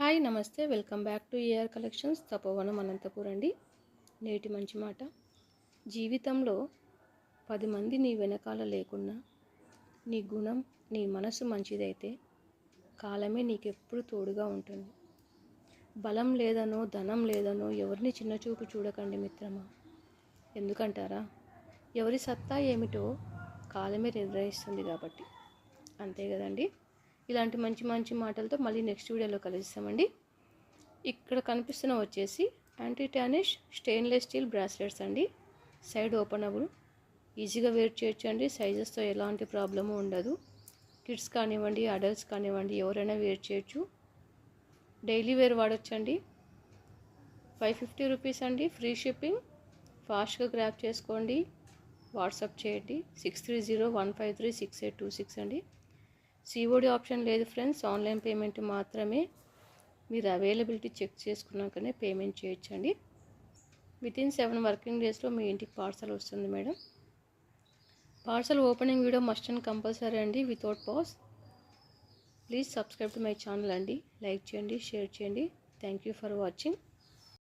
Hi నమస్తే welcome back to AR collections Tapovanam Anantapur అండి. నేటి మంచి మాట, జీవితంలో 10 మంది నీ వెనకాల లేకున్నా నీ గుణం నీ మనసు మంచిదైతే కాలమే నీకెప్పుడు తోడుగా ఉంటుంది. బలం లేదనో ధనం లేదనో ఎవరిని చిన్నచూపు చూడకండి మిత్రమా. ఎందుకంటారా, ఎవరి సత్తా ఏమిటో కాలమే నిర్ణయిస్తుంది కాబట్టి. అంతే కదండి. ఇలాంటి మంచి మంచి మాటలతో మళ్ళీ నెక్స్ట్ వీడియోలో కలుస్తామండి. ఇక్కడ కనిపిస్తున్న వచ్చేసి యాంటీ టానిష్ స్టెయిన్లెస్ స్టీల్ బ్రాస్లెట్స్ అండి. సైడ్ ఓపెనబుల్, ఈజీగా వేర్ చేయొచ్చండి. సైజెస్తో ఎలాంటి ప్రాబ్లము ఉండదు. కిడ్స్ కానివ్వండి, అడల్ట్స్ కానివ్వండి, ఎవరైనా వేర్ చేయొచ్చు. డైలీ వేర్ వాడచ్చండి. 550 రూపీస్ అండి, ఫ్రీ షిప్పింగ్. ఫాస్ట్గా గ్రాప్ చేసుకోండి, వాట్సాప్ చేయండి. 6301536826 అండి. సిఓడి ఆప్షన్ లేదు ఫ్రెండ్స్, ఆన్లైన్ పేమెంట్ మాత్రమే. మీరు అవైలబిలిటీ చెక్ చేసుకున్నాకనే పేమెంట్ చేయొచ్చండి. వితిన్ 7 వర్కింగ్ డేస్లో మీ ఇంటికి పార్సల్ వస్తుంది madam. Parcel opening video must and compulsory అండి, without pause. Please subscribe to my channel అండి. లైక్ చేయండి, షేర్ చేయండి. Thank you for watching.